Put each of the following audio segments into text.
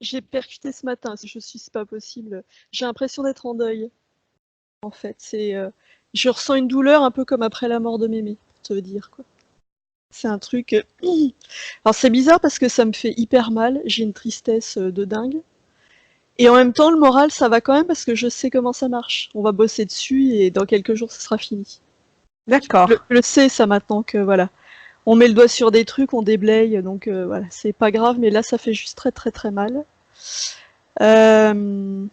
J'ai percuté ce matin, c'est pas possible. J'ai l'impression d'être en deuil, en fait. Je ressens une douleur un peu comme après la mort de mémé, pour te dire, quoi. C'est un truc. Alors c'est bizarre parce que ça me fait hyper mal, j'ai une tristesse de dingue. Et en même temps, le moral, ça va quand même parce que je sais comment ça marche. On va bosser dessus et dans quelques jours, ce sera fini. Je D'accord. le sais ça maintenant que voilà. On met le doigt sur des trucs, on déblaye, donc voilà, c'est pas grave, mais là ça fait juste très très très mal. Euh,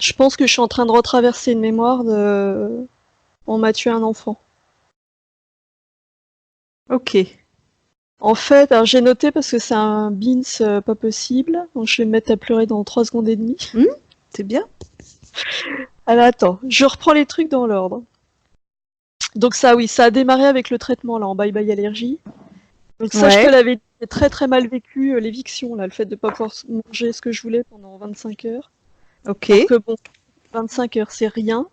je pense que je suis en train de retraverser une mémoire de on m'a tué un enfant. Ok. En fait, alors j'ai noté parce que c'est un beans pas possible, donc je vais me mettre à pleurer dans 3 secondes et demie. Hmm, c'est bien. Alors attends, je reprends les trucs dans l'ordre. Donc ça oui, ça a démarré avec le traitement là en bye bye allergie. Donc ça je te Ouais. l'avais dit, j'ai très très mal vécu l'éviction là, le fait de pas pouvoir manger ce que je voulais pendant 25 heures. Ok. Alors que bon, 25 heures c'est rien.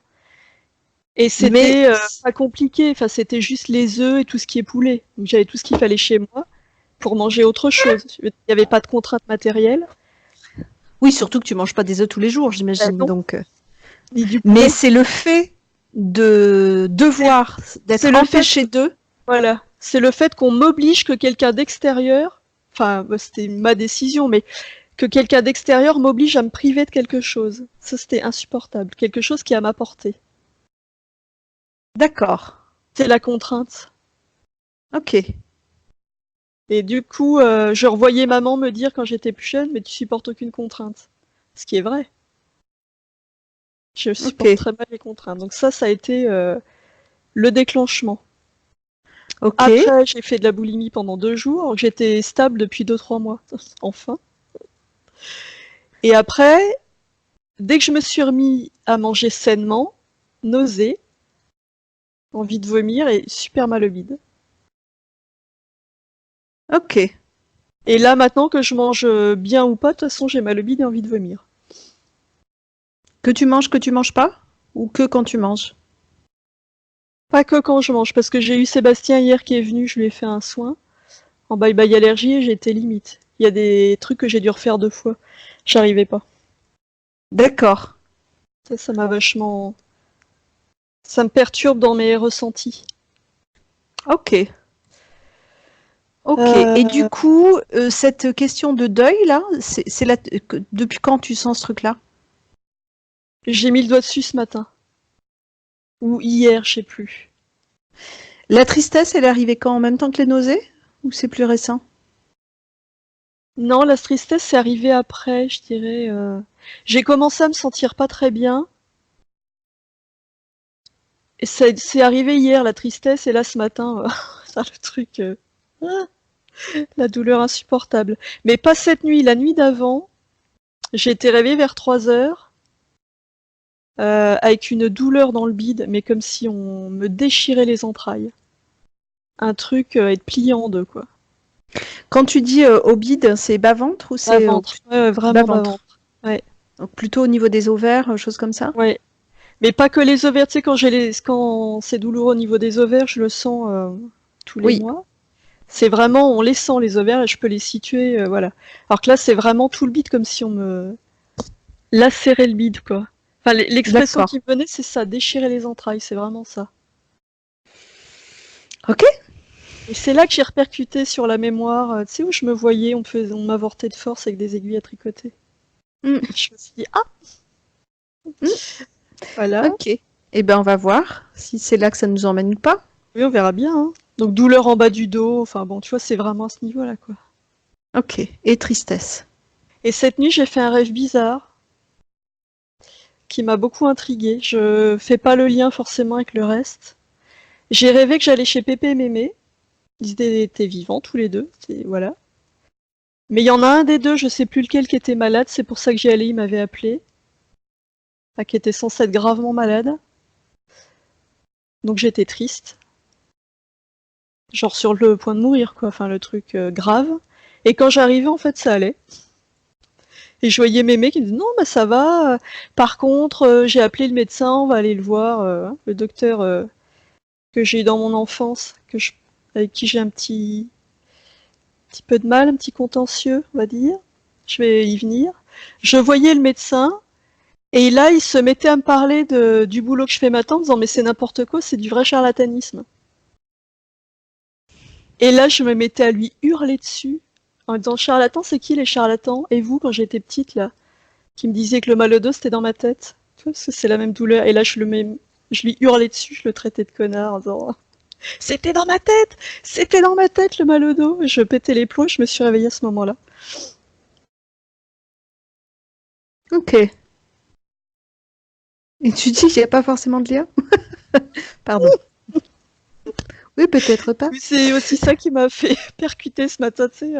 Et Mais c'était pas compliqué, enfin c'était juste les œufs et tout ce qui est poulet. Donc j'avais tout ce qu'il fallait chez moi pour manger autre chose. Il n'y avait pas de contrainte matérielle. oui, surtout que tu manges pas des œufs tous les jours, Ben j'imagine. non, Donc, ni du mais poulet. c'est le fait de C'est devoir c'est d'être le fait, empêché d'eux. voilà, c'est le fait qu'on m'oblige que quelqu'un d'extérieur, enfin bah, c'était ma décision, mais que quelqu'un d'extérieur m'oblige à me priver de quelque chose. Ça c'était insupportable, quelque chose qui est à ma portée. D'accord. C'est la contrainte. Ok. Et du coup, je revoyais maman me dire quand j'étais plus jeune, mais tu supportes aucune contrainte. Ce qui est vrai. Je supporte Ok. très mal les contraintes. Donc ça a été le déclenchement. Ok. Après, j'ai fait de la boulimie pendant 2 jours. J'étais stable depuis 2, 3 mois. Enfin. Et après, dès que je me suis remis à manger sainement, nausée, envie de vomir et super mal au bide. Ok. Et là, maintenant que je mange bien ou pas, de toute façon, j'ai mal au bide et envie de vomir. Que tu manges pas, ou que quand tu manges. Pas que quand je mange, parce que j'ai eu Sébastien hier qui est venu, je lui ai fait un soin en bye bye allergie et j'étais limite. Il y a des trucs que j'ai dû refaire 2 fois. J'arrivais pas. D'accord. Ça m'a vachement. Ça me perturbe dans mes ressentis. Ok. Ok. Et du Euh, coup, cette question de deuil là, depuis quand tu sens ce truc-là? j'ai mis le doigt dessus ce matin. Ou hier, je sais plus. La tristesse, elle est arrivée quand? En même temps que les nausées? Ou c'est plus récent? Non, la tristesse, c'est arrivé après, je dirais. J'ai commencé à me sentir pas très bien. Et c'est arrivé hier, la tristesse, et là, ce matin, le truc. La douleur insupportable. Mais pas cette nuit, la nuit d'avant, j'ai été réveillée vers 3 heures, avec une douleur dans le bide, mais comme si on me déchirait les entrailles. Un truc à être plié en deux, quoi. Quand tu dis au bide, c'est bas-ventre ou c'est Bas-ventre, ouais, vraiment bas-ventre? bas-ventre. Ouais, Donc plutôt au niveau des ovaires, choses comme ça? ouais. Mais pas que les ovaires, tu sais, quand c'est douloureux au niveau des ovaires, je le sens tous les Oui, mois. C'est vraiment, on les sent les ovaires et je peux les situer, voilà. Alors que là, c'est vraiment tout le bide comme si on me lacérait le bide, quoi. Enfin, l'expression d'accord. qui me venait, c'est ça, déchirer les entrailles, c'est vraiment ça. Ok. Et c'est là que j'ai repercuté sur la mémoire, tu sais, où je me voyais, on m'avortait de force avec des aiguilles à tricoter. Mm, Je me suis dit, ah, mm, voilà. ok. Eh ben, on va voir si c'est là que ça nous emmène ou pas. Oui, on verra bien, hein. Donc douleur en bas du dos, enfin bon, tu vois, c'est vraiment à ce niveau-là, quoi. Ok. Et tristesse. Et cette nuit, j'ai fait un rêve bizarre qui m'a beaucoup intriguée. Je fais pas le lien forcément avec le reste. J'ai rêvé que j'allais chez Pépé et Mémé. Ils étaient vivants tous les deux, voilà. Mais il y en a un des deux, je sais plus lequel qui était malade, c'est pour ça que j'y allais, il m'avait appelé. Enfin, qui était censé être gravement malade. Donc j'étais triste. Genre sur le point de mourir, quoi. Enfin, le truc grave. Et quand j'arrivais, en fait, ça allait. Et je voyais Mémé qui me disait non, bah ça va. Par contre, j'ai appelé le médecin, on va aller le voir, le docteur que j'ai eu dans mon enfance, avec qui j'ai un petit peu de mal, un petit contentieux, on va dire. je vais y venir. Je voyais le médecin, et là, il se mettait à me parler du boulot que je fais maintenant, en disant mais c'est n'importe quoi, c'est du vrai charlatanisme. Et là, je me mettais à lui hurler dessus, en disant charlatan, c'est qui les charlatans? Et vous, quand j'étais petite, là, qui me disiez que le mal au dos, c'était dans ma tête? Tu vois, parce que c'est la même douleur. Et là, je lui hurlais dessus, je le traitais de connard, en disant c'était dans ma tête! C'était dans ma tête, le mal au dos! Et je pétais les plombs, je me suis réveillée à ce moment-là. Ok. Et tu dis qu'il n'y a pas forcément de lien? Pardon. Oui, peut-être pas. Mais c'est aussi ça qui m'a fait percuter ce matin, tu sais.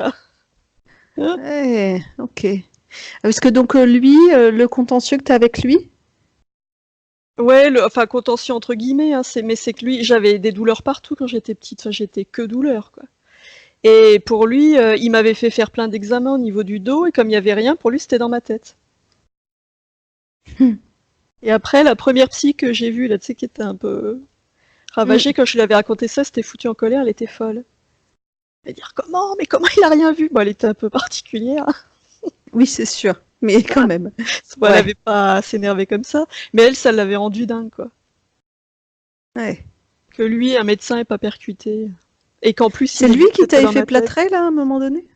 Ouais, ok. Parce que donc lui, le contentieux que tu as avec lui? Ouais, enfin contentieux entre guillemets, hein, mais c'est que lui, j'avais des douleurs partout quand j'étais petite, enfin, j'étais que douleur, quoi. Et pour lui, il m'avait fait faire plein d'examens au niveau du dos, et comme il y avait rien, pour lui, c'était dans ma tête. Hmm. Et après, la première psy que j'ai vue, là, tu sais, qui était un peu Hmm. ravagée, quand je lui avais raconté ça, c'était foutu en colère, elle était folle. Elle dire comment, mais comment il a rien vu? Bon, elle était un peu particulière. Oui, c'est sûr. Mais quand même. Bon, elle Ouais. avait pas à s'énerver comme ça, mais elle, ça l'avait rendu dingue, quoi. Ouais. Que lui, un médecin, ait pas percuté. Et qu'en plus, il C'est m'ait lui dit que qui c'était t'avait dans fait ma tête. plâtrer, là, à un moment donné?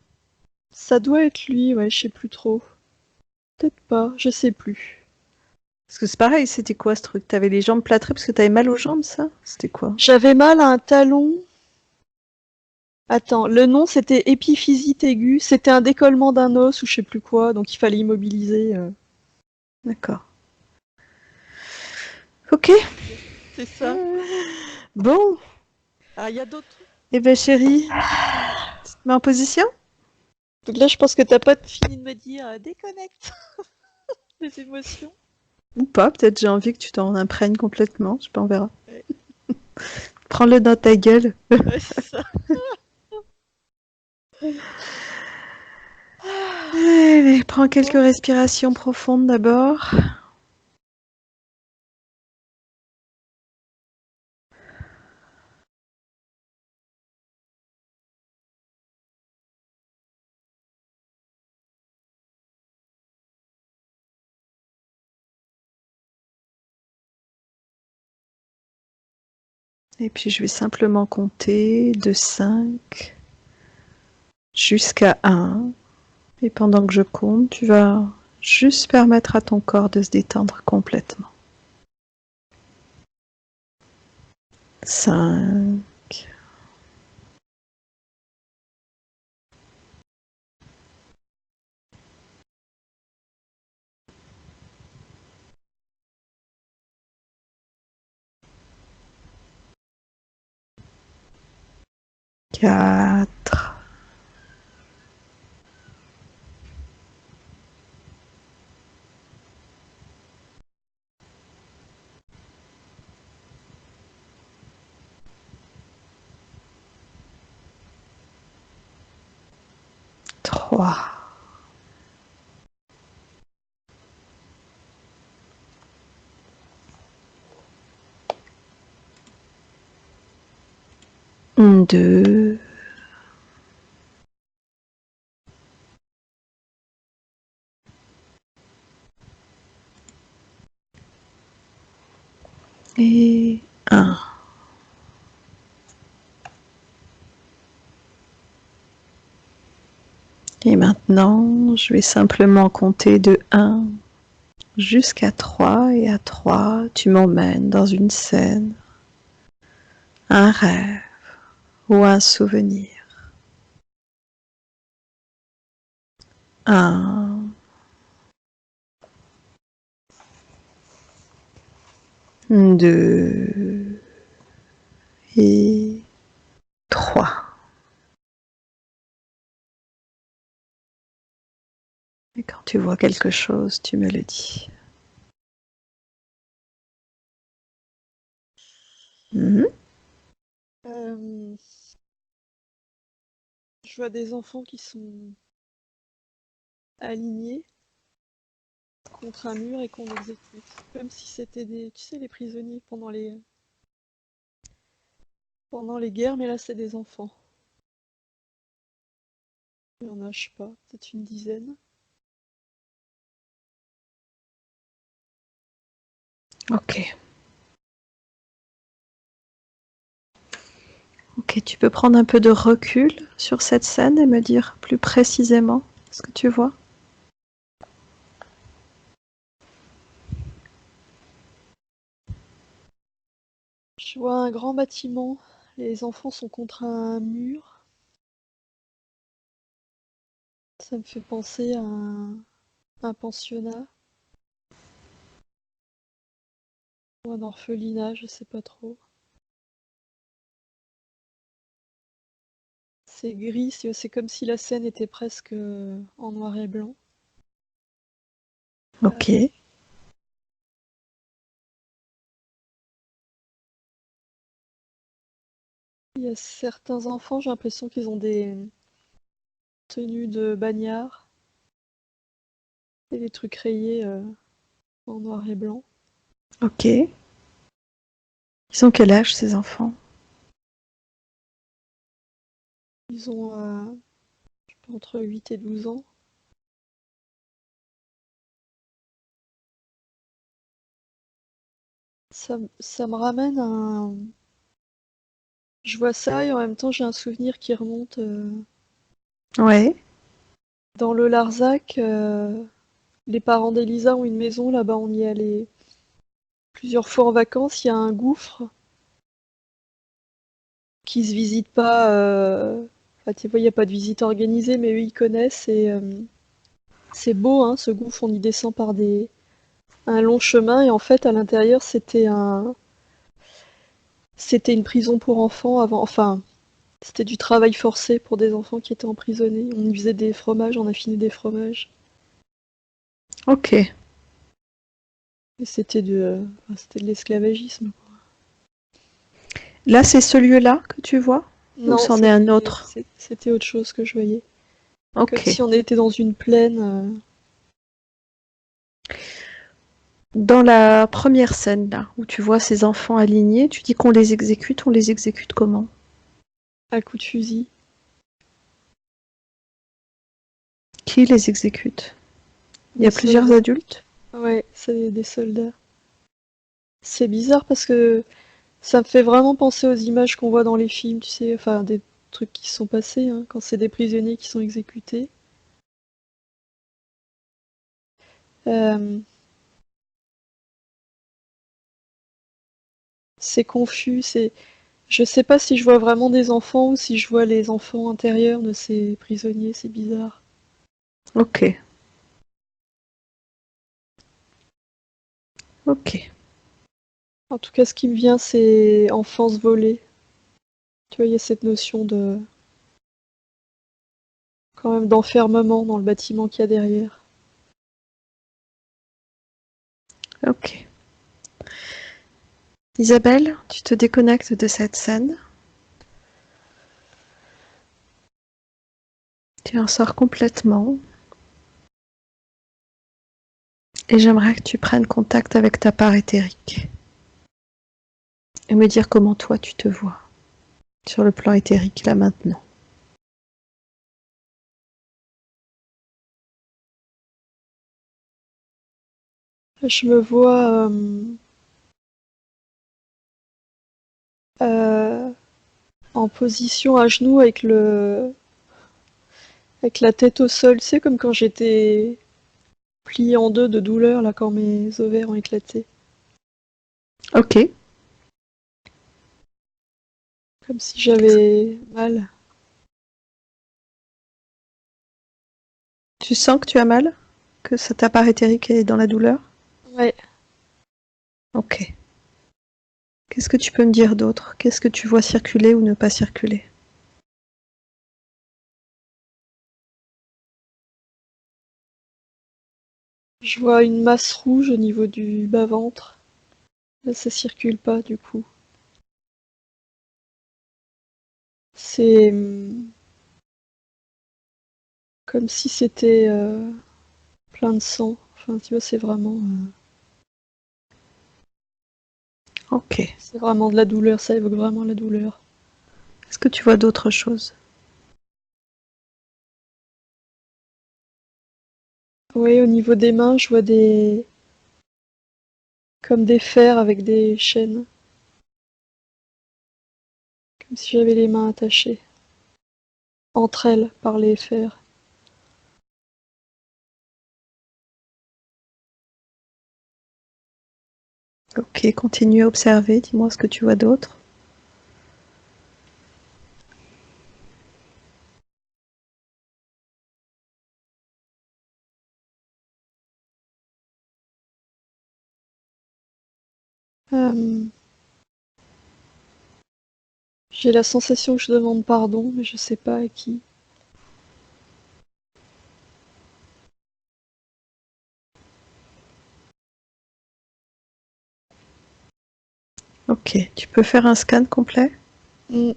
Ça doit être lui, ouais, je sais plus trop. Peut-être pas, je sais plus. Parce que c'est pareil, c'était quoi ce truc? T'avais les jambes plâtrées parce que t'avais mal aux jambes, ça? C'était quoi? J'avais mal à un talon. Attends, le nom c'était épiphysite aiguë. C'était un décollement d'un os ou je sais plus quoi, donc il fallait immobiliser. D'accord. Ok. C'est ça. Bon. Ah, il y a d'autres trucs. Eh ben, chérie, tu te mets en position? Donc là, je pense que t'as pas fini de me dire déconnecte les émotions. Ou pas, peut-être j'ai envie que tu t'en imprègnes complètement. Je sais pas, on verra. Ouais, Prends-le dans ta gueule. ouais, c'est ça. Allez, prends quelques Bon. respirations profondes d'abord. Et puis je vais simplement compter de 5 jusqu'à 1. Et pendant que je compte, tu vas juste permettre à ton corps de se détendre complètement. 5, 4, 3, 2, et 1. Et maintenant, je vais simplement compter de 1 jusqu'à 3. Et à 3, tu m'emmènes dans une scène, un rêve ou un souvenir. 1, 2 et 3. Et quand tu vois quelque chose, tu me le dis. Mhm. Euh, je vois des enfants qui sont alignés contre un mur et qu'on exécute. Comme si c'était des, tu sais, les prisonniers pendant les guerres, mais là c'est des enfants. Il y en a, je sais pas, peut-être une dizaine. Ok. Ok, tu peux prendre un peu de recul sur cette scène et me dire plus précisément ce que tu vois? Je vois un grand bâtiment. Les enfants sont contre un mur. Ça me fait penser à un pensionnat ou un orphelinat, je sais pas trop. C'est gris, c'est comme si la scène était presque en noir et blanc. Ok. Il y a certains enfants, j'ai l'impression qu'ils ont des tenues de bagnards et des trucs rayés en noir et blanc. Ok. Ils ont quel âge ces enfants? Ils ont entre 8 et 12 ans. Ça me ramène à un... Je vois ça et en même temps j'ai un souvenir qui remonte Ouais. dans le Larzac. Les parents d'Elisa ont une maison là-bas, on y est allé plusieurs fois en vacances. Il y a un gouffre qui se visite pas. Enfin, tu vois, il n'y a pas de visite organisée, mais eux ils connaissent et c'est beau, hein, ce gouffre. On y descend par un long chemin et en fait à l'intérieur c'était une prison pour enfants avant. Enfin, c'était du travail forcé pour des enfants qui étaient emprisonnés. On y faisait des fromages, on affinait des fromages. Ok. Et c'était de l'esclavagisme. Là, c'est ce lieu-là que tu vois? Ou Non, c'en est un autre? c'était autre chose que je voyais. Comme Ok. si on était dans une plaine. Dans la première scène, là, où tu vois ces enfants alignés, tu dis qu'on on les exécute comment? À coups de fusil. Qui les exécute? Il y Des a plusieurs soldats. adultes? Ouais, c'est des soldats. C'est bizarre parce que ça me fait vraiment penser aux images qu'on voit dans les films, tu sais, enfin des trucs qui se sont passés, hein, quand c'est des prisonniers qui sont exécutés. Euh, c'est confus, je sais pas si je vois vraiment des enfants ou si je vois les enfants intérieurs de ces prisonniers, c'est bizarre. Ok. Ok. En tout cas, ce qui me vient, c'est enfance volée. Tu vois, il y a cette notion de quand même d'enfermement dans le bâtiment qu'il y a derrière. Ok. Isabelle, tu te déconnectes de cette scène. Tu en sors complètement. Et j'aimerais que tu prennes contact avec ta part éthérique. Et me dire comment toi tu te vois. Sur le plan éthérique, là maintenant. Je me vois euh, en position à genoux avec la tête au sol, tu sais, comme quand j'étais pliée en deux de douleur, là, quand mes ovaires ont éclaté. Ok. Comme si j'avais mal. Tu sens que tu as mal? Que ta part éthérique est dans la douleur? Ouais, Ok. Qu'est-ce que tu peux me dire d'autre? Qu'est-ce que tu vois circuler ou ne pas circuler? je vois une masse rouge au niveau du bas-ventre. Là, ça circule pas, du coup. C'est comme si c'était plein de sang. Enfin, tu vois, Ok. c'est vraiment de la douleur, ça évoque vraiment la douleur. Est-ce que tu vois d'autres choses? Oui, au niveau des mains, je vois Comme des fers avec des chaînes. Comme si j'avais les mains attachées. Entre elles, par les fers. Ok, continue à observer, dis-moi ce que tu vois d'autre. Euh, J'ai la sensation que je demande pardon, mais je sais pas à qui. Ok, tu peux faire un scan complet? Mm.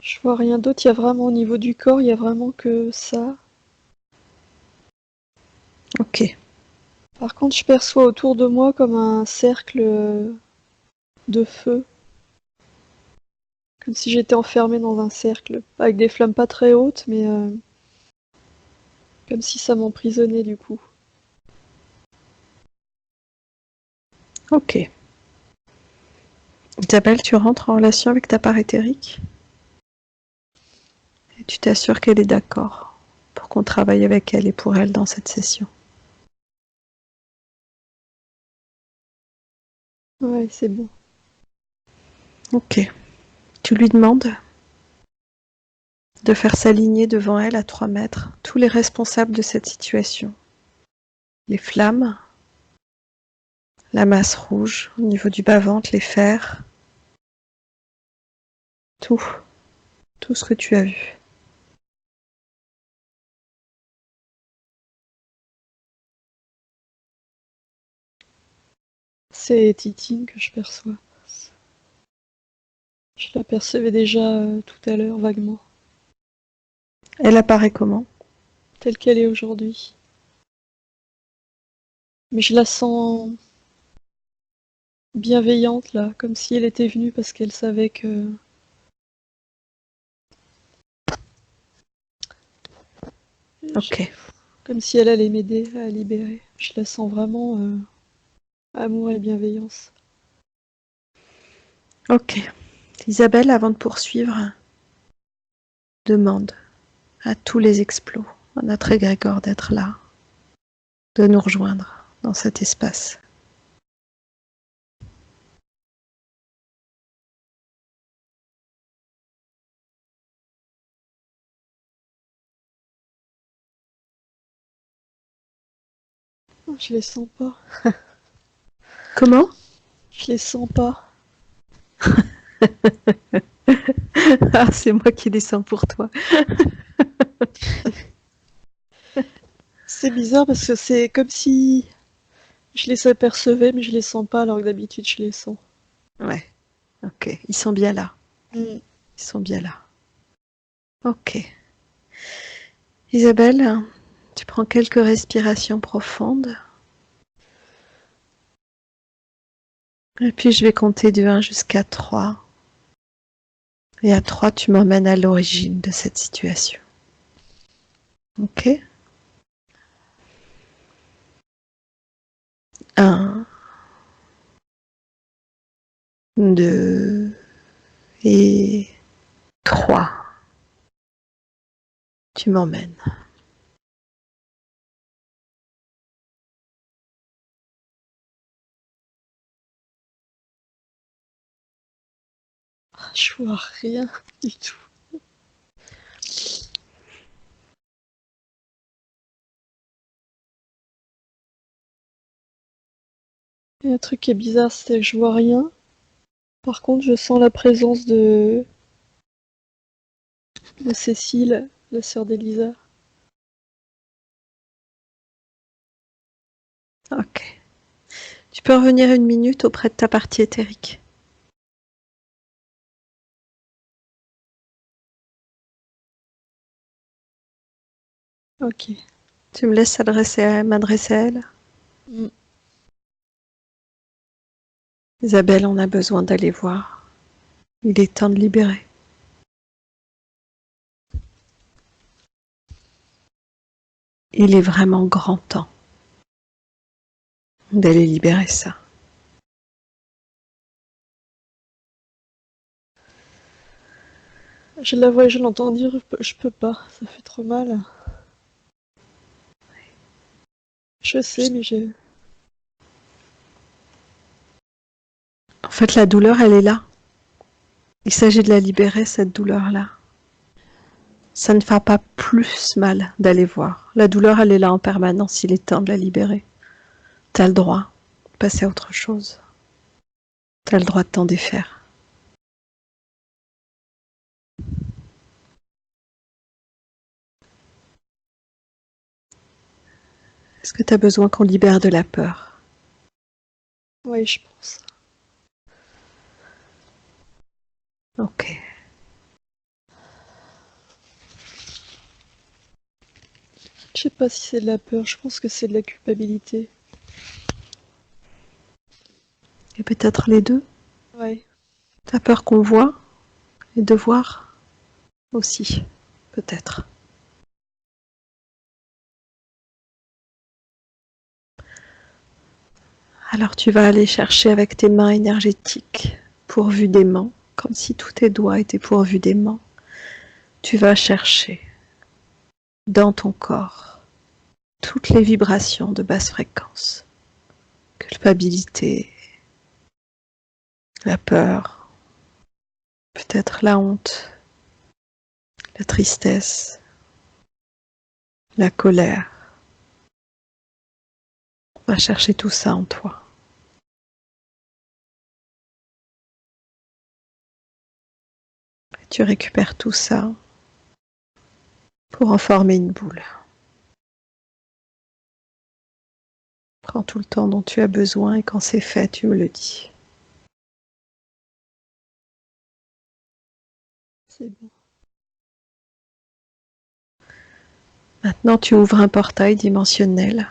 Je vois rien d'autre, il y a vraiment au niveau du corps, il y a vraiment que ça. Ok, Par contre, je perçois autour de moi comme un cercle de feu, comme si j'étais enfermée dans un cercle, avec des flammes pas très hautes, mais comme si ça m'emprisonnait du coup. ok. Isabelle, tu rentres en relation avec ta part éthérique et tu t'assures qu'elle est d'accord pour qu'on travaille avec elle et pour elle dans cette session. Ouais, c'est bon. Ok. Tu lui demandes de faire s'aligner devant elle à 3 mètres tous les responsables de cette situation. Les flammes, la masse rouge au niveau du bas-ventre, les fers, tout, tout ce que tu as vu. C'est Titine que je perçois. Je la percevais déjà tout à l'heure, vaguement, Elle apparaît comment? telle qu'elle est aujourd'hui. Mais je la sens bienveillante là, comme si elle était venue parce qu'elle savait que... Ok, Comme si elle allait m'aider à libérer. Je la sens vraiment amour et bienveillance. ok. Isabelle, avant de poursuivre, demande à tous les explos, à notre égrégore d'être là, de nous rejoindre dans cet espace. Oh, je les sens pas. Comment? Je les sens pas. Ah, c'est moi qui descends pour toi. C'est bizarre parce que c'est comme si je les apercevais, mais je les sens pas alors que d'habitude je les sens. Ouais, ok. Ils sont bien là. Mm. Ils sont bien là. Ok. Isabelle, tu prends quelques respirations profondes. Et puis je vais compter de 1 jusqu'à 3. Et à 3, tu m'emmènes à l'origine de cette situation. Ok? 1, 2 et 3. Tu m'emmènes. Ah, je vois rien du tout. Et un truc qui est bizarre, c'est que je vois rien. Par contre, je sens la présence de Cécile, la sœur d'Elisa. Ok. Tu peux revenir 1 minute auprès de ta partie éthérique. Ok. Tu me laisses m'adresser à elle. Mm. Isabelle, on a besoin d'aller voir. Il est temps de libérer. Il est vraiment grand temps d'aller libérer ça. Je la vois et je l'entends dire, je peux pas, ça fait trop mal. Je sais, mais j'ai... En fait, la douleur, elle est là. Il s'agit de la libérer, cette douleur-là. Ça ne fera pas plus mal d'aller voir. La douleur, elle est là en permanence, il est temps de la libérer. T'as le droit de passer à autre chose. T'as le droit de t'en défaire. Est-ce que t'as besoin qu'on libère de la peur? Oui, je pense. Ok. Je sais pas si c'est de la peur, je pense que c'est de la culpabilité. Et peut-être les deux? Ouais. T'as peur qu'on voit et de voir aussi, peut-être. Alors tu vas aller chercher avec tes mains énergétiques, pourvues d'aimants, comme si tous tes doigts étaient pourvus d'aimants. Tu vas chercher dans ton corps toutes les vibrations de basse fréquence. Culpabilité, la peur, peut-être la honte, la tristesse, la colère. Va chercher tout ça en toi. Et tu récupères tout ça pour en former une boule. Prends tout le temps dont tu as besoin et quand c'est fait, tu me le dis. C'est bon. Maintenant, tu ouvres un portail dimensionnel.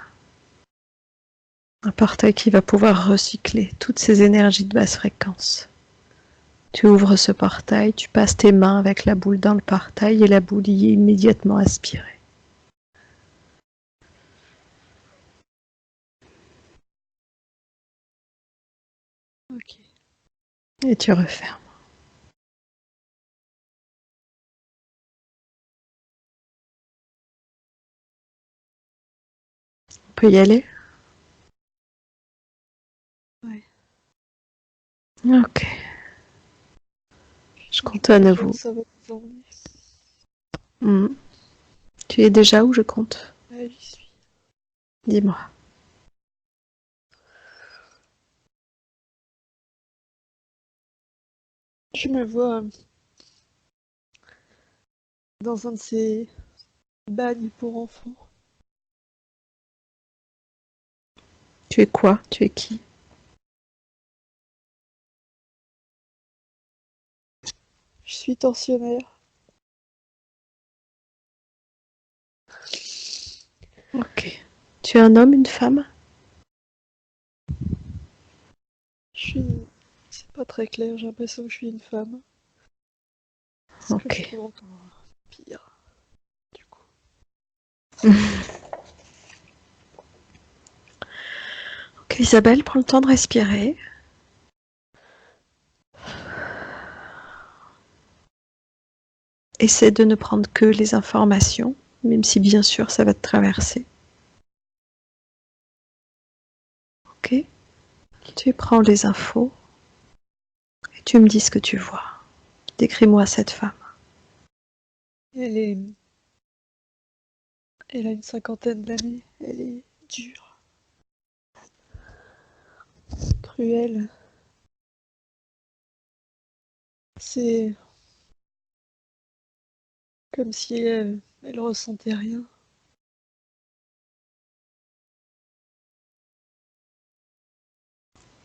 Un portail qui va pouvoir recycler toutes ces énergies de basse fréquence. Tu ouvres ce portail, tu passes tes mains avec la boule dans le portail et la boule y est immédiatement aspirée. Ok. Et tu refermes. On peut y aller? Ouais. Ok. Je compte à nouveau. Ça va nous emmener. Tu es déjà où je compte? Ouais, j'y suis. Dis-moi. Je me vois dans un de ces bagnes pour enfants. Tu es quoi? Tu es qui? Je suis tensionnaire. Ok. Tu es un homme, une femme? Je suis une... C'est pas très clair, j'ai l'impression que je suis une femme. Ce que je Ok. trouve encore pire, du coup. Ok, Isabelle, prends le temps de respirer. Essaie de ne prendre que les informations, même si bien sûr ça va te traverser. Ok? Tu prends les infos et tu me dis ce que tu vois. Décris-moi cette femme. Elle est... Elle a une cinquantaine d'années. Elle est dure, cruelle. C'est comme si elle ressentait rien.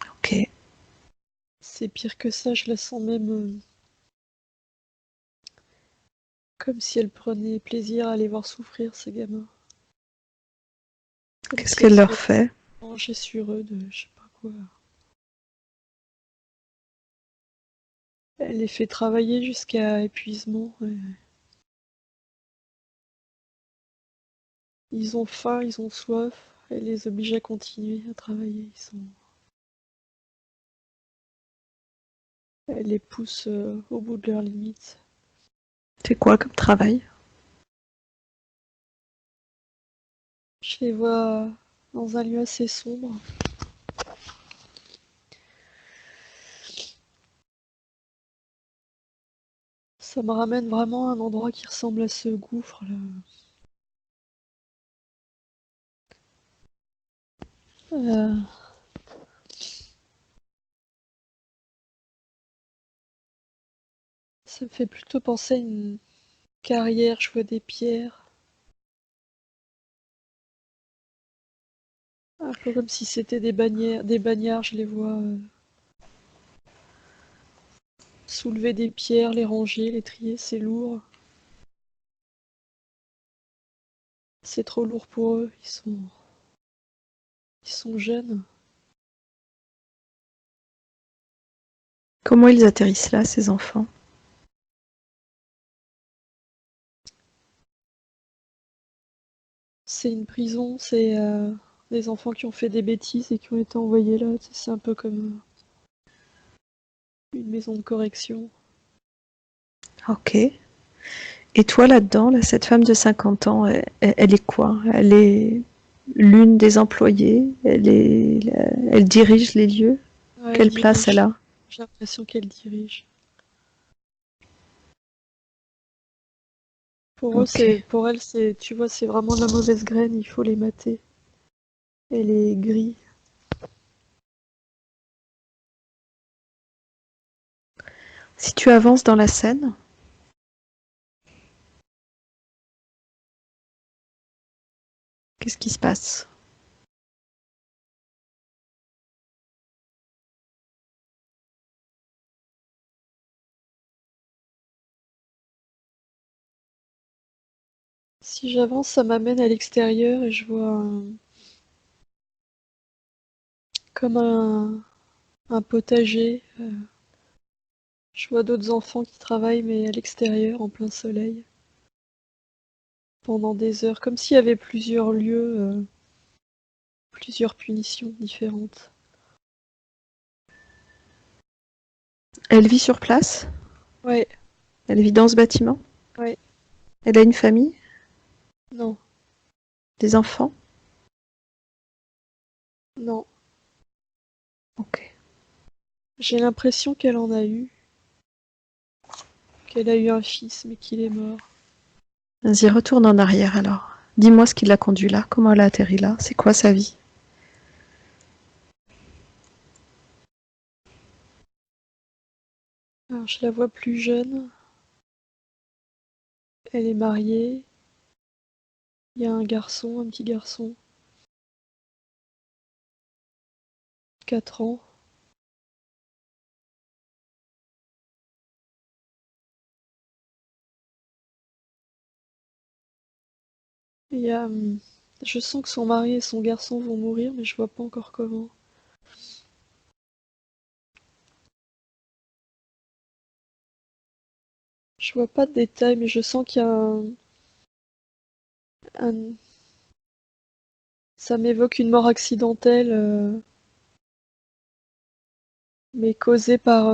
Ok. C'est pire que ça, je la sens même comme si elle prenait plaisir à les voir souffrir, ces gamins. Comme Qu'est-ce si elle qu'elle se leur fait? vengeait sur eux de je sais pas quoi. Elle les fait travailler jusqu'à épuisement. Ils ont faim, ils ont soif. Elle les oblige à continuer à travailler. Elle les pousse au bout de leurs limites. C'est quoi comme travail? Je les vois dans un lieu assez sombre. Ça me ramène vraiment à un endroit qui ressemble à ce gouffre là. Euh, Ça me fait plutôt penser à une carrière. Je vois des pierres. Un peu comme si c'était des bagnards. Je les vois soulever des pierres, les ranger, les trier. C'est lourd. C'est trop lourd pour eux. Ils sont jeunes. Comment ils atterrissent là, ces enfants? C'est une prison. C'est des enfants qui ont fait des bêtises et qui ont été envoyés là. C'est un peu comme une maison de correction. Ok. Et toi là-dedans, là, cette femme de 50 ans, elle est quoi? Elle est l'une des employées? Elle dirige les lieux? Ouais, elle Quelle place elle dirige. a? J'ai l'impression qu'elle dirige. Ok. Pour elle, tu vois, c'est vraiment de la mauvaise graine. Il faut les mater. Elle est grise. Si tu avances dans la scène, qu'est-ce qui se passe? Si j'avance, ça m'amène à l'extérieur et je vois comme un potager. Je vois d'autres enfants qui travaillent, mais à l'extérieur, en plein soleil, pendant des heures, comme s'il y avait plusieurs lieux, plusieurs punitions différentes. Elle vit sur place? Ouais, Elle vit dans ce bâtiment? ouais, Elle a une famille? non, Des enfants? non. Ok. J'ai l'impression qu'elle a eu un fils, mais qu'il est mort. Vas-y, retourne en arrière alors. Dis-moi ce qui l'a conduit là, comment elle a atterri là, c'est quoi sa vie? Alors, je la vois plus jeune. Elle est mariée. Il y a un garçon, un petit garçon, 4 ans. Il y a, je sens que son mari et son garçon vont mourir, mais je vois pas encore comment. Je vois pas de détails, mais je sens qu'il y a un- ça m'évoque une mort accidentelle, mais causée par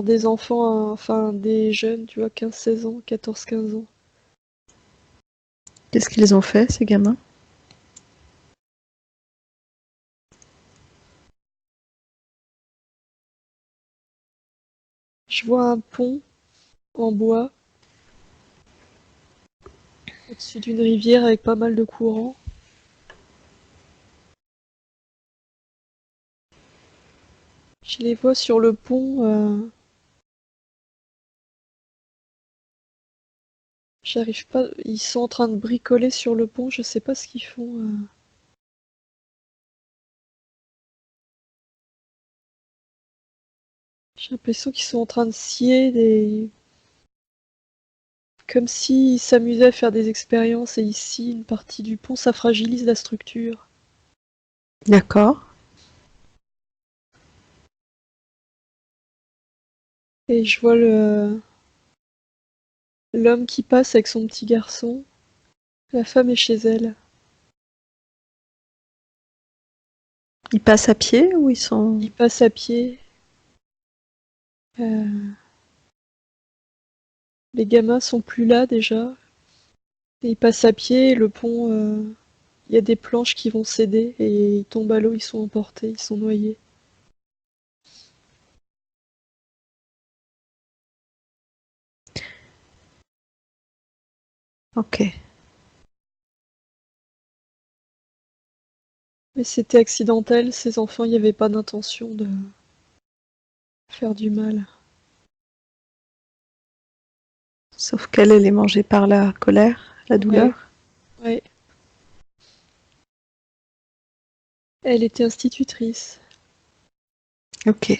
des enfants, enfin des jeunes, tu vois, 15-16 ans, 14-15 ans. Qu'est-ce qu'ils ont fait, ces gamins? Je vois un pont en bois au-dessus d'une rivière avec pas mal de courant. Je les vois sur le pont. J'arrive pas. Ils sont en train de bricoler sur le pont. Je sais pas ce qu'ils font. J'ai l'impression qu'ils sont en train de scier des. Comme s'ils s'amusaient à faire des expériences et ici, une partie du pont, ça fragilise la structure. D'accord. Et je vois l'homme qui passe avec son petit garçon. La femme est chez elle. Ils passent à pied ou ils sont... Il passe à pied. Les gamins sont plus là déjà. Et ils passent à pied et le pont, il y a des planches qui vont céder et ils tombent à l'eau, ils sont emportés, ils sont noyés. Ok. Mais c'était accidentel, ces enfants, il n'y avait pas d'intention de faire du mal. Sauf qu'elle, elle est mangée par la colère, la Ouais, douleur. ouais. Elle était institutrice. Ok.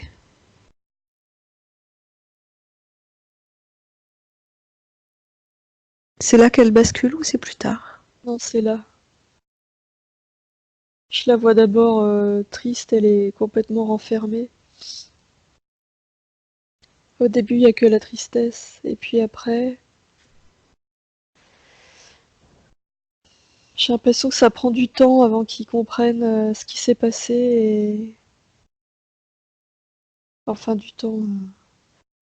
C'est là qu'elle bascule ou c'est plus tard? Non, c'est là. Je la vois d'abord triste, elle est complètement renfermée. Au début, il n'y a que la tristesse. Et puis après, j'ai l'impression que ça prend du temps avant qu'ils comprennent ce qui s'est passé. Et... Enfin, du temps.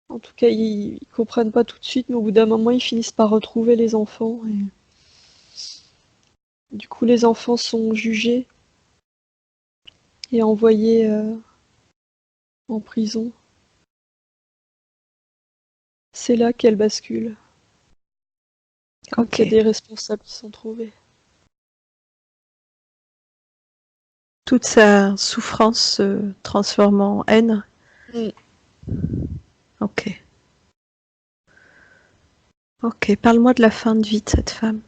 En tout cas, ils comprennent pas tout de suite, mais au bout d'un moment, ils finissent par retrouver les enfants. Et... Du coup, les enfants sont jugés et envoyés en prison. C'est là qu'elle bascule, quand il y a Ok. des responsables qui sont trouvés. Toute sa souffrance se transforme en haine. Mm. Ok. Ok. Parle-moi de la fin de vie de cette femme.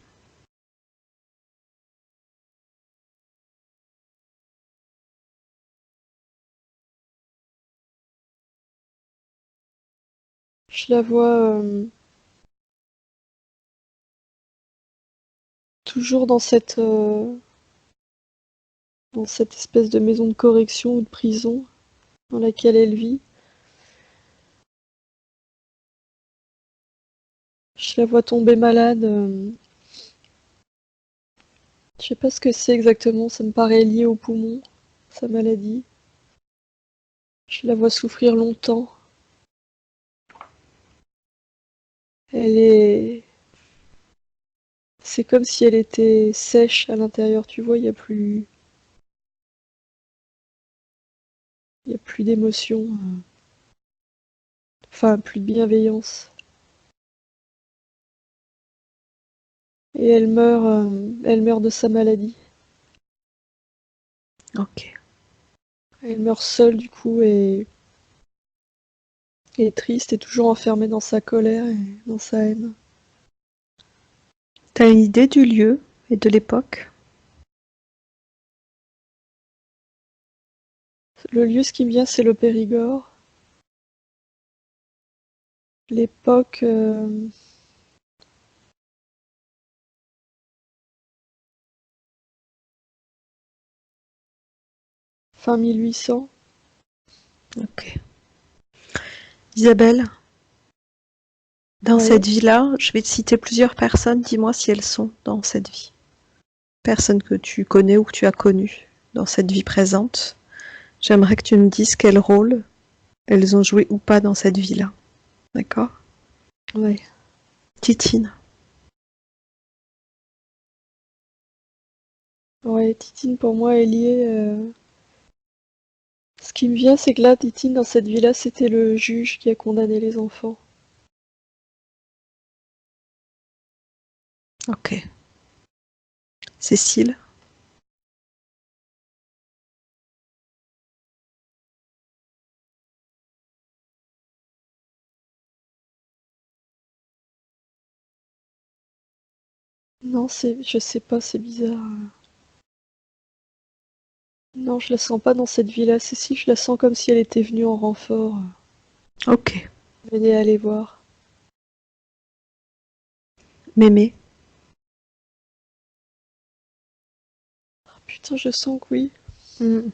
Je la vois toujours dans cette espèce de maison de correction ou de prison dans laquelle elle vit. Je la vois tomber malade. Je sais pas ce que c'est exactement, ça me paraît lié au poumon, sa maladie. Je la vois souffrir longtemps. Elle est... C'est comme si elle était sèche à l'intérieur, tu vois, il y a plus d'émotion, enfin plus de bienveillance. Et elle meurt de sa maladie. Ok. Elle meurt seule du coup et triste et toujours enfermée dans sa colère et dans sa haine. T'as une idée du lieu et de l'époque? Le lieu, ce qui me vient, c'est le Périgord. L'époque, fin 1800. Ok. Isabelle, dans Ouais. cette vie-là, je vais te citer plusieurs personnes. Dis-moi si elles sont dans cette vie. Personnes que tu connais ou que tu as connues dans cette vie présente. J'aimerais que tu me dises quel rôle elles ont joué ou pas dans cette vie-là. D'accord? Ouais. Titine. Ouais, Titine pour moi est liée. Ce qui me vient, c'est que là, Titine, dans cette vie-là, c'était le juge qui a condamné les enfants. Ok. Cécile. Non, je sais pas, c'est bizarre. Non, je la sens pas dans cette vie-là. Cécile, je la sens comme si elle était venue en renfort, Ok. m'aider à aller voir. Mémé. Putain, je sens que oui. Mm.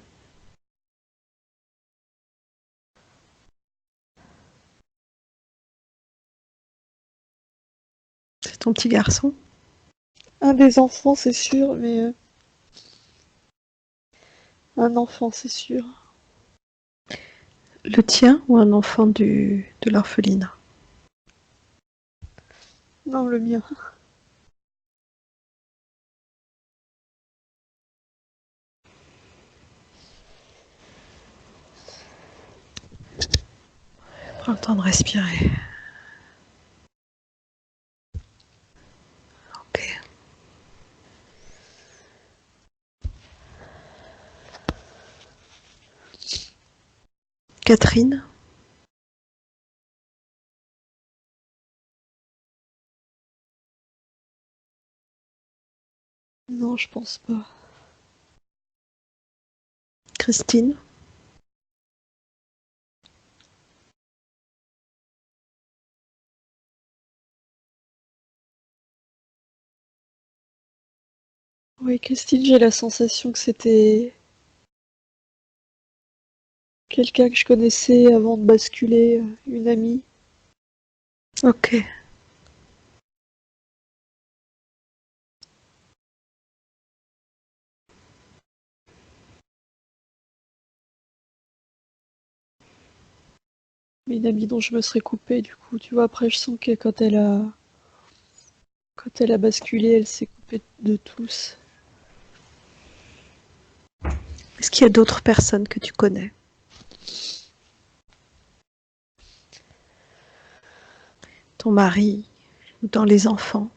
Ton petit garçon? Un des enfants, c'est sûr, mais un enfant, c'est sûr. Le tien ou un enfant de l'orphelinat? Non, le mien. Prends le temps de respirer. Ok. Catherine? Non, je pense pas. Christine? Oui, Christine, j'ai la sensation que c'était quelqu'un que je connaissais avant de basculer, une amie. Ok. Une amie dont je me serais coupée, du coup. Tu vois, après, je sens que quand elle a basculé, elle s'est coupée de tous. Est-ce qu'il y a d'autres personnes que tu connais? Ton mari ou dans les enfants?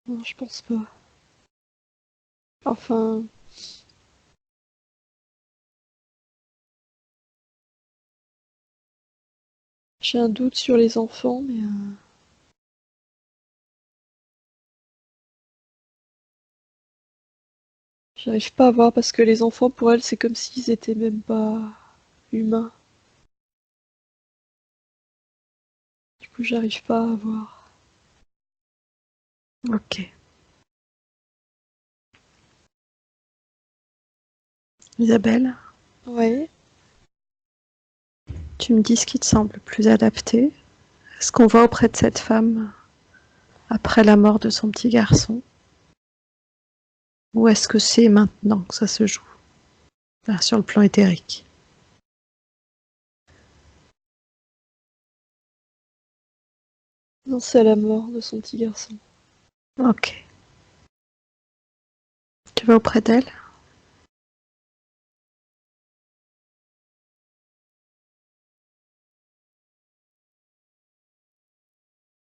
Non, je pense pas. Enfin, j'ai un doute sur les enfants, mais j'arrive pas à voir parce que les enfants, pour elle, c'est comme s'ils étaient même pas humains. Du coup, j'arrive pas à voir. Ok. Isabelle, Ouais. tu me dis ce qui te semble le plus adapté. Est-ce qu'on va auprès de cette femme après la mort de son petit garçon? Ou est-ce que c'est maintenant que ça se joue, là, sur le plan éthérique? Non, c'est à la mort de son petit garçon. Ok. Tu vas auprès d'elle?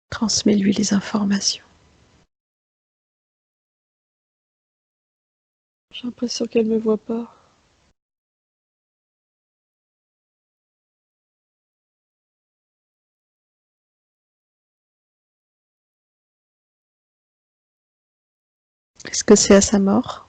Transmets-lui les informations. J'ai l'impression qu'elle me voit pas. Est-ce que c'est à sa mort?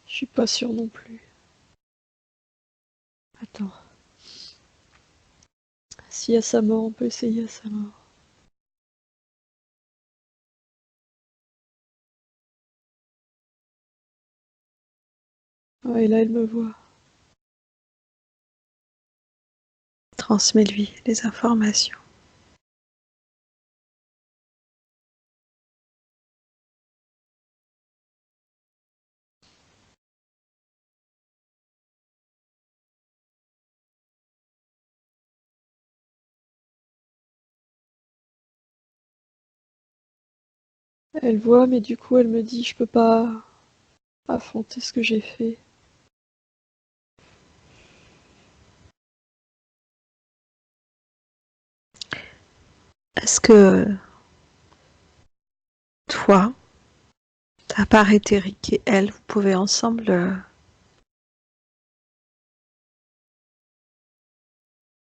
Je suis pas sûre non plus. Attends. Si à sa mort, on peut essayer à sa mort. Ouais, là, elle me voit. Transmets-lui les informations. Elle voit, mais du coup, elle me dit, je peux pas affronter ce que j'ai fait. Est-ce que toi, ta part éthérique et elle, vous pouvez ensemble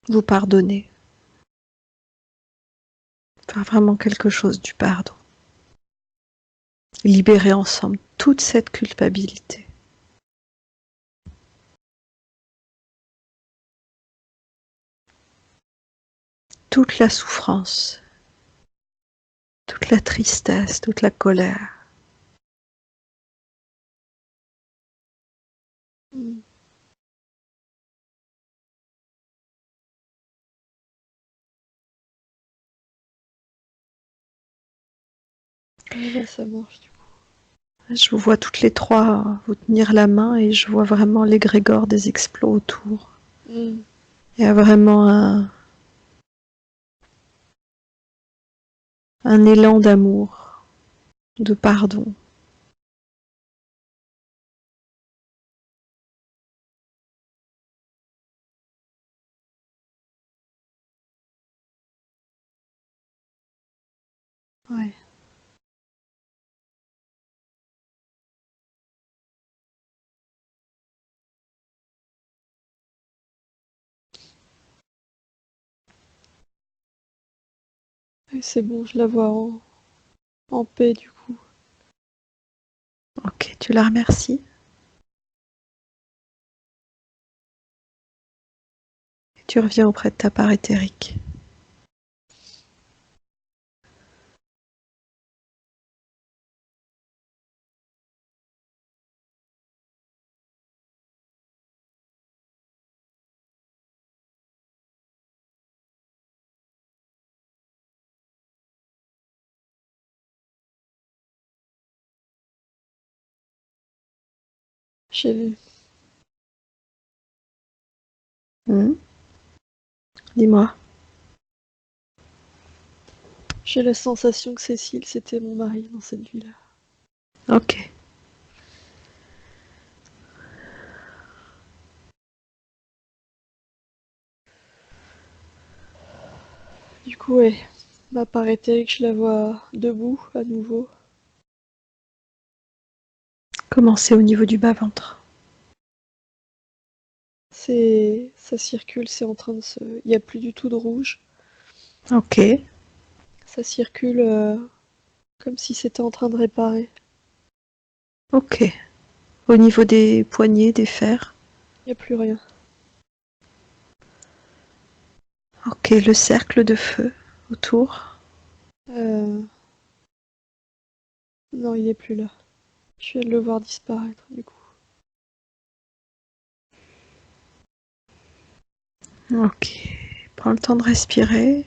vous pardonner, faire vraiment quelque chose du pardon, libérer ensemble toute cette culpabilité. Toute la souffrance, toute la tristesse, toute la colère. Mm. Ouais, là, ça marche du coup. Je vous vois toutes les trois vous tenir la main et je vois vraiment l'égrégore des exploits autour. Mm. Il y a vraiment un élan d'amour, de pardon. Ouais. Ouais, c'est bon, je la vois en paix du coup. Ok, tu la remercies. Et tu reviens auprès de ta part éthérique. J'ai Hmm. Dis-moi. j'ai la sensation que Cécile, c'était mon mari dans cette vie-là. Ok. Du coup, ouais, ma part éthérique, je la vois debout à nouveau. Commencez au niveau du bas-ventre. Ça circule, c'est en train de se... Il n'y a plus du tout de rouge. Ok. Ça circule comme si c'était en train de réparer. Ok. Au niveau des poignets, des fers. Il n'y a plus rien. Ok. Le cercle de feu autour. Euh, Non, il n'est plus là. Je viens de le voir disparaître, du coup. Ok. Prends le temps de respirer.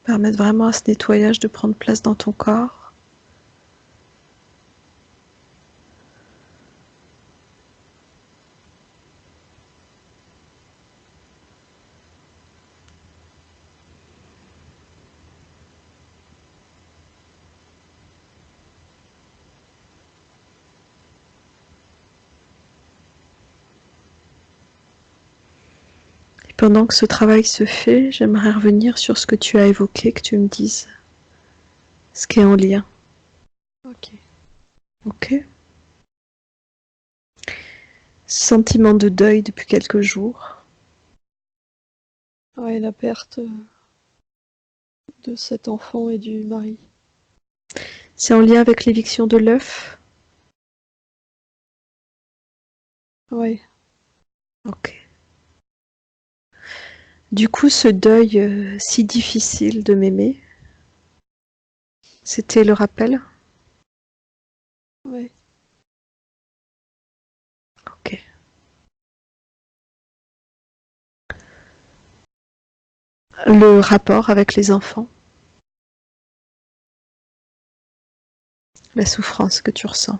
Permettre vraiment à ce nettoyage de prendre place dans ton corps. Et pendant que ce travail se fait, j'aimerais revenir sur ce que tu as évoqué, que tu me dises ce qui est en lien. Ok. Ok. Sentiment de deuil depuis quelques jours. Ouais, la perte de cet enfant et du mari. C'est en lien avec l'éviction de l'œuf. Ouais. Ok. Du coup, ce deuil si difficile de m'aimer, c'était le rappel. Ouais. Ok. Le rapport avec les enfants, la souffrance que tu ressens.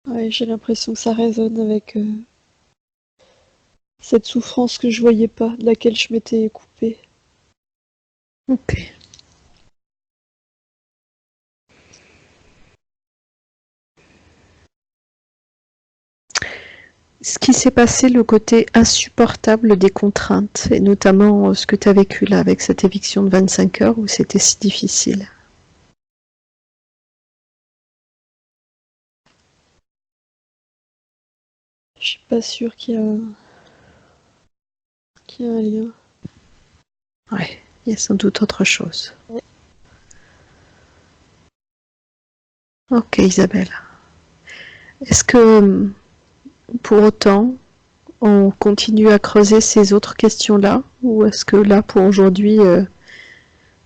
Ouais, j'ai l'impression que ça résonne avec cette souffrance que je voyais pas, de laquelle je m'étais coupée. Ok. Ce qui s'est passé, le côté insupportable des contraintes, et notamment ce que tu as vécu là avec cette éviction de 25 heures où c'était si difficile. Je suis pas sûre qu'il y a un lien. Ouais. Il y a sans doute autre chose. Ouais. Ok, Isabelle. Est-ce que pour autant, on continue à creuser ces autres questions-là, ou est-ce que là, pour aujourd'hui,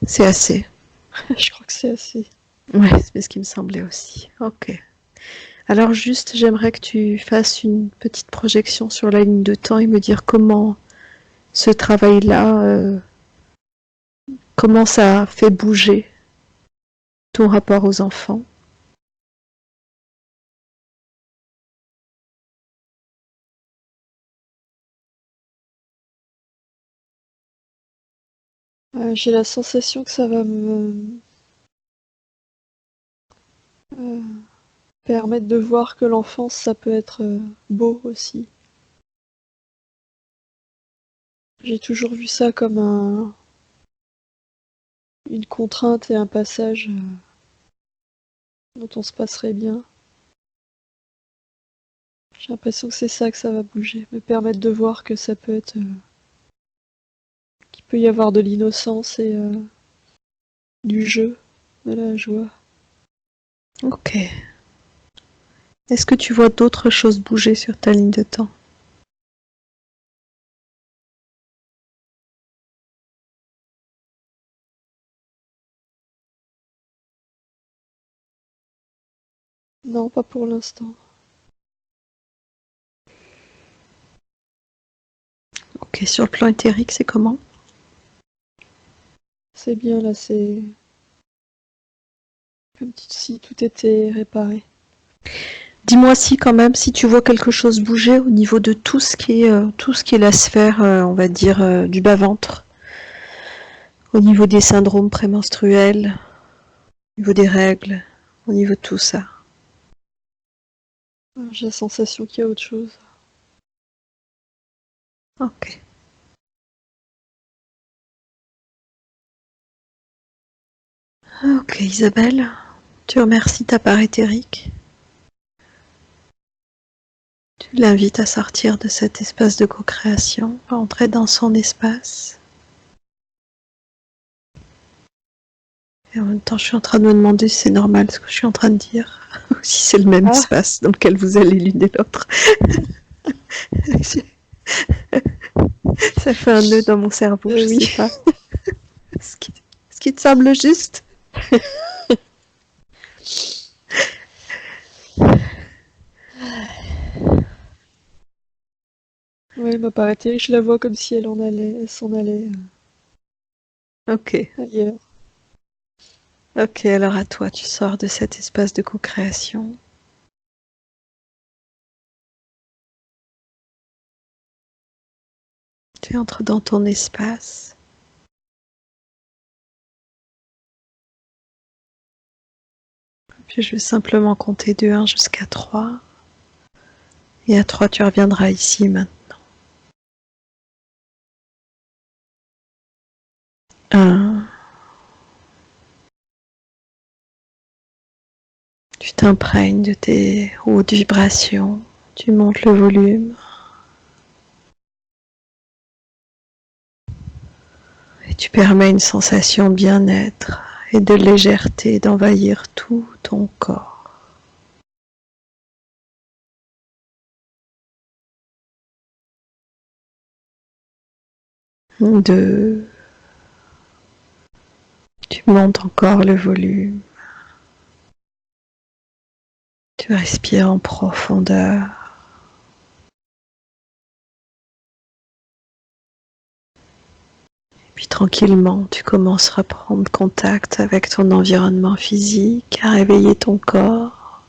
c'est assez? Je crois que c'est assez. Ouais, c'est ce qui me semblait aussi. Ok. Alors juste, j'aimerais que tu fasses une petite projection sur la ligne de temps et me dire comment ce travail-là, comment ça fait bouger ton rapport aux enfants. J'ai la sensation que ça va me euh, permettre de voir que l'enfance, ça peut être beau aussi. J'ai toujours vu ça comme une contrainte et un passage dont on se passerait bien. J'ai l'impression que c'est ça que ça va bouger, me permettre de voir que ça peut être, qu'il peut y avoir de l'innocence et du jeu, de la joie. Ok. Est-ce que tu vois d'autres choses bouger sur ta ligne de temps? Non, pas pour l'instant. Ok, sur le plan éthérique, c'est comment? C'est bien là, c'est comme si tout était réparé. Dis-moi si quand même, si tu vois quelque chose bouger au niveau de tout ce qui est la sphère, on va dire, du bas-ventre, au niveau des syndromes prémenstruels, au niveau des règles, au niveau de tout ça. J'ai la sensation qu'il y a autre chose. Ok. Ok, Isabelle, tu remercies ta part éthérique. Tu l'invites à sortir de cet espace de co-création, à entrer dans son espace. Et en même temps, je suis en train de me demander si c'est normal ce que je suis en train de dire, ou si c'est le même espace dans lequel vous allez l'une et l'autre. Ça fait un nœud dans mon cerveau, je Oui. sais pas. Ce qui te semble juste? Ouais, ma part éthérique, je la vois comme si elle s'en allait Ok. ailleurs. Ok, alors à toi, tu sors de cet espace de co-création. Tu entres dans ton espace. Puis je vais simplement compter de 1 jusqu'à 3. Et à 3, tu reviendras ici maintenant. 1. Tu t'imprègnes de tes hautes vibrations. Tu montes le volume. Et tu permets une sensation de bien-être et de légèreté d'envahir tout ton corps. 2. Tu montes encore le volume. Tu respires en profondeur. Puis tranquillement, tu commences à prendre contact avec ton environnement physique, à réveiller ton corps.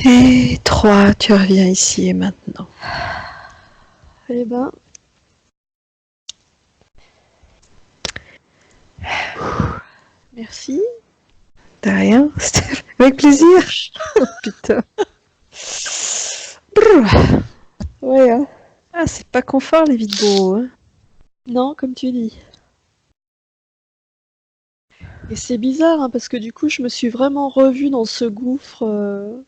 Et 3, tu reviens ici et maintenant. Eh ben, merci. De rien, c'était avec plaisir. Oh, putain. Brrr. Ouais, hein. Ah, c'est pas confort les vides-bros. Hein. Non, comme tu dis. Et c'est bizarre, hein, parce que du coup, je me suis vraiment revue dans ce gouffre.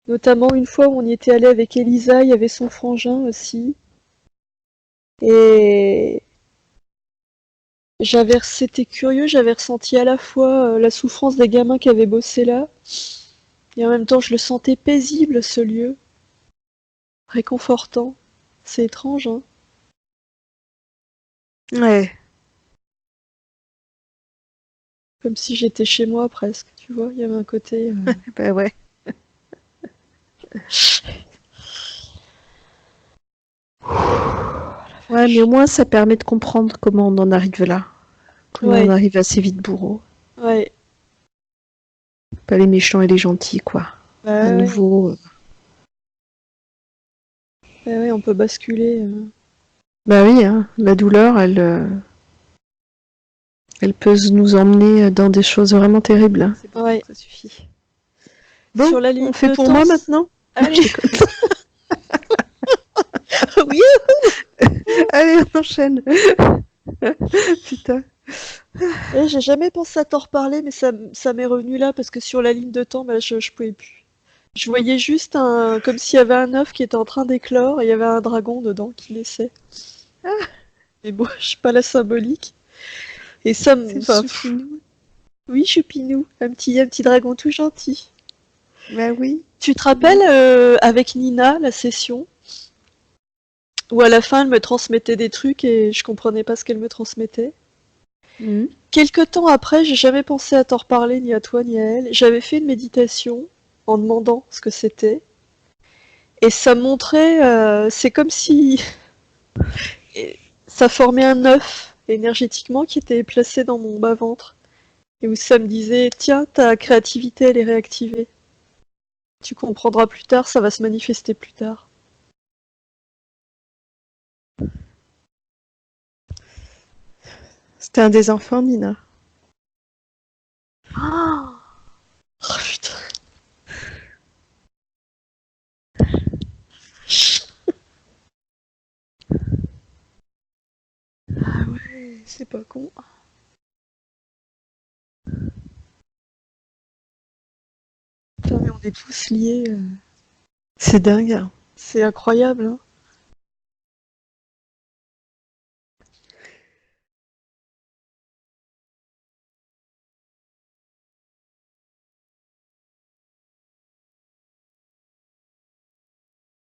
Notamment une fois où on y était allé avec Elisa, il y avait son frangin aussi. Et c'était curieux, j'avais ressenti à la fois la souffrance des gamins qui avaient bossé là, et en même temps je le sentais paisible ce lieu, réconfortant. C'est étrange, hein. Ouais, Comme si j'étais chez moi presque, tu vois, il y avait un côté. bah ouais. Ouais, mais au moins ça permet de comprendre comment on en arrive là. Comment on Ouais, arrive à ces vides bourreaux. ouais, Pas les méchants et les gentils, quoi. À bah ouais, nouveau. bah ouais, on peut basculer. Bah oui, hein, la douleur, elle peut nous emmener dans des choses vraiment terribles, hein. C'est bon, Ouais. ça suffit. Bon, Sur la on ligne fait de pour temps. moi maintenant? Non, je Allez, déconne. oui. Allez, on enchaîne. Putain. J'ai jamais pensé à t'en reparler, mais ça m'est revenu là parce que sur la ligne de temps, bah, je pouvais plus. Je voyais juste comme s'il y avait un œuf qui était en train d'éclore et il y avait un dragon dedans qui naissait. Mais bon, je suis pas la symbolique. Et ça me C'est pas souffle. fou. Oui, Choupinou, un petit dragon tout gentil. Bah oui. Tu te rappelles avec Nina la session où à la fin elle me transmettait des trucs et je comprenais pas ce qu'elle me transmettait. Mhm. Quelque temps après, j'ai jamais pensé à t'en reparler ni à toi ni à elle. J'avais fait une méditation en demandant ce que c'était et ça me montrait, c'est comme si et ça formait un œuf énergétiquement qui était placé dans mon bas-ventre et où ça me disait tiens, ta créativité elle est réactivée. Tu comprendras plus tard, ça va se manifester plus tard. C'était un des enfants, Nina. Oh, oh putain. Ah ouais, c'est pas con. Putain, mais on est tous liés. C'est dingue, hein. C'est incroyable, hein.